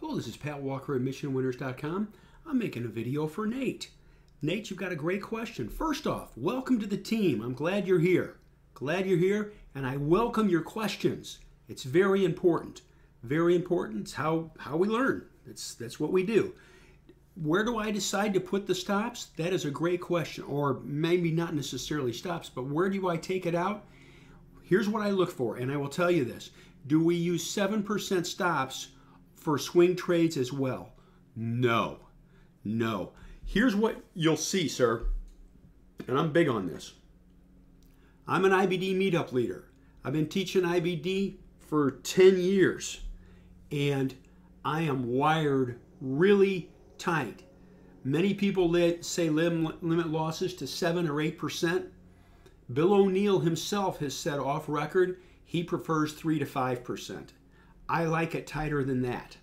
Hello, this is Pat Walker at MissionWinners.com. I'm making a video for Nate. Nate, you've got a great question. First off, welcome to the team. I'm glad you're here. Glad you're here, and I welcome your questions. It's very important. Very important. It's how we learn. That's what we do. Where do I decide to put the stops? That is a great question. Or maybe not necessarily stops, but where do I take it out? Here's what I look for, and I will tell you this. Do we use 7% stops for swing trades as well? No. No. Here's what you'll see, sir, and I'm big on this. I'm an IBD meetup leader. I've been teaching IBD for 10 years, and I am wired really tight. Many people say limit losses to 7 or 8%. Bill O'Neill himself has said off record he prefers 3 to 5%. I like it tighter than that.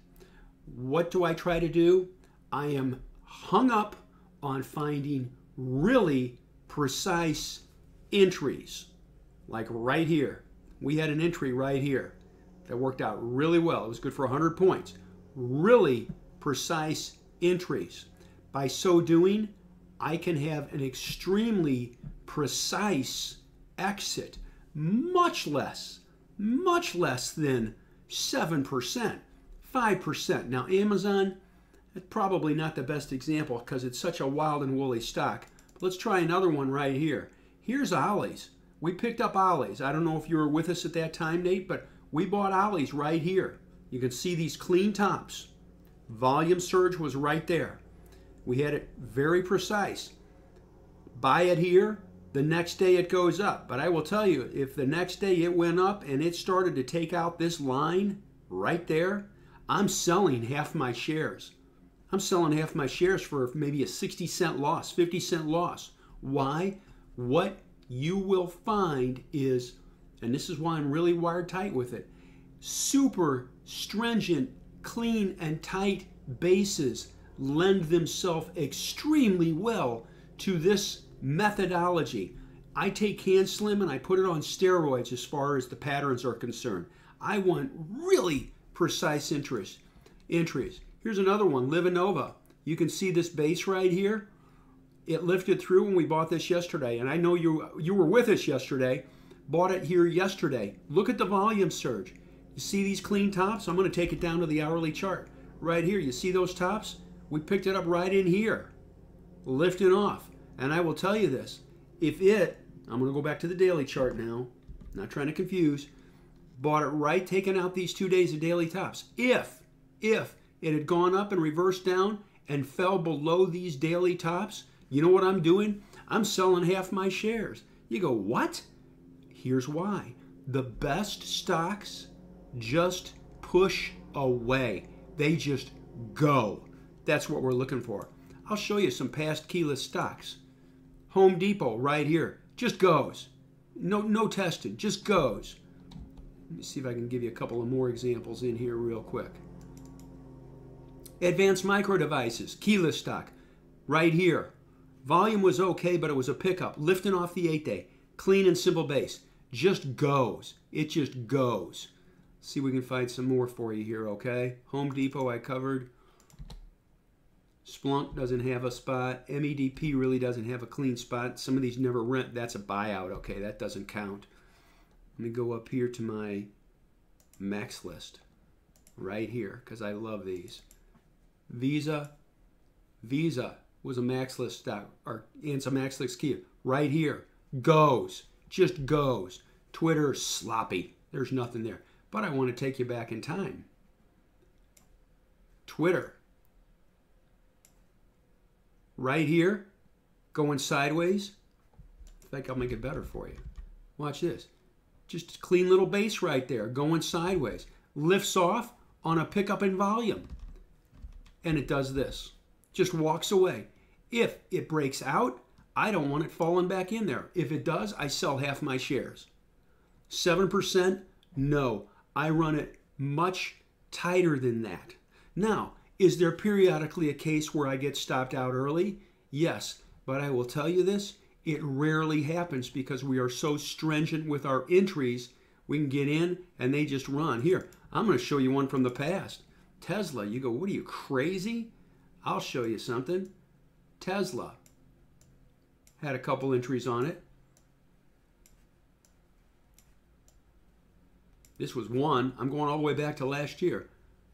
What do I try to do? I am hung up on finding really precise entries. Like right here. We had an entry right here that worked out really well. It was good for 100 points. Really precise entries. By so doing, I can have an extremely precise exit. Much less than 7%, 5%. Now Amazon, that's probably not the best example because it's such a wild and woolly stock. But let's try another one right here. Here's Ollie's. We picked up Ollie's. I don't know if you were with us at that time, Nate, but we bought Ollie's right here. You can see these clean tops. Volume surge was right there. We had it very precise. Buy it here. The next day it goes up. But I will tell you, if the next day it went up and it started to take out this line right there, I'm selling half my shares. I'm selling half my shares for maybe a 60-cent loss, 50-cent loss. Why? What you will find is, and this is why I'm really wired tight with it, super stringent, clean, and tight bases lend themselves extremely well to this methodology. I take CanSlim and I put it on steroids as far as the patterns are concerned. I want really precise entries. Here's another one, Livanova. You can see this base right here. It lifted through when we bought this yesterday, and I know you were with us yesterday. Bought it here yesterday. Look at the volume surge. You see these clean tops? I'm going to take it down to the hourly chart. Right here, you see those tops? We picked it up right in here, lifting off. And I will tell you this, I'm going to go back to the daily chart now, not trying to confuse, bought it right, taking out these 2 days of daily tops. If it had gone up and reversed down and fell below these daily tops, you know what I'm doing? I'm selling half my shares. You go, what? Here's why. The best stocks just push away. They just go. That's what we're looking for. I'll show you some past keyless stocks. Home Depot right here. Just goes. No testing. Just goes. Let me see if I can give you a couple of more examples in here real quick. Advanced Micro Devices. Keyless stock. Right here. Volume was okay, but it was a pickup. Lifting off the 8-day. Clean and simple base. Just goes. It just goes. See if we can find some more for you here, okay? Home Depot I covered. Splunk doesn't have a spot. MEDP really doesn't have a clean spot. Some of these never rent. That's a buyout. Okay, that doesn't count. Let me go up here to my max list. Right here, because I love these. Visa was a max list stock, and it's a max list key. Right here. Goes. Just goes. Twitter, sloppy. There's nothing there. But I want to take you back in time. Twitter. Right here, going sideways. I think I'll make it better for you. Watch this. Just a clean little base right there, going sideways. Lifts off on a pickup in volume. And it does this. Just walks away. If it breaks out, I don't want it falling back in there. If it does, I sell half my shares. 7%? No. I run it much tighter than that. Now, is there periodically a case where I get stopped out early? Yes, but I will tell you this, it rarely happens because we are so stringent with our entries. We can get in and they just run. Here, I'm going to show you one from the past. Tesla. You go, what are you, crazy? I'll show you something. Tesla had a couple entries on it. This was one. I'm going all the way back to last year.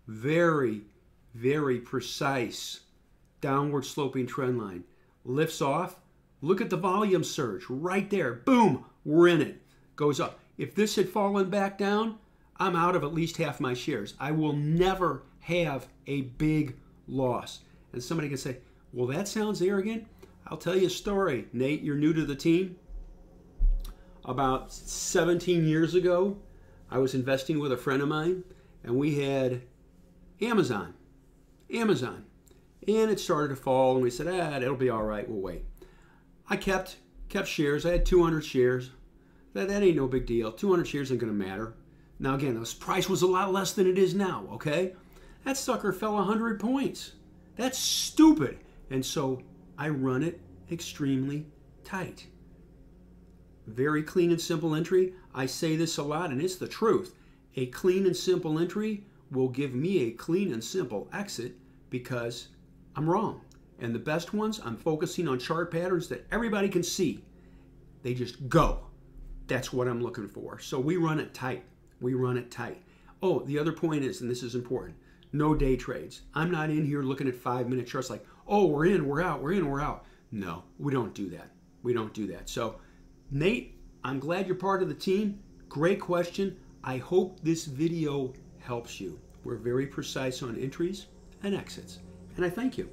Very, very precise downward sloping trend line. Lifts off. Look at the volume surge right there. Boom, we're in it. Goes up. If this had fallen back down, I'm out of at least half my shares. I will never have a big loss. And somebody can say, well, that sounds arrogant. I'll tell you a story. Nate, you're new to the team. About 17 years ago, I was investing with a friend of mine, and we had Amazon. And it started to fall, and we said, it'll be all right, we'll wait. I kept shares. I had 200 shares. That ain't no big deal. 200 shares ain't going to matter. Now, again, this price was a lot less than it is now, okay? That sucker fell 100 points. That's stupid. And so I run it extremely tight. Very clean and simple entry. I say this a lot, and it's the truth. A clean and simple entry will give me a clean and simple exit because I'm wrong. And the best ones, I'm focusing on chart patterns that everybody can see. They just go. That's what I'm looking for. So we run it tight. We run it tight. Oh, the other point is, and this is important, no day trades. I'm not in here looking at 5-minute charts like, oh, we're in, we're out, we're in, we're out. No, we don't do that. We don't do that. So, Nate, I'm glad you're part of the team. Great question. I hope this video helps you. We're very precise on entries and exits. And I thank you.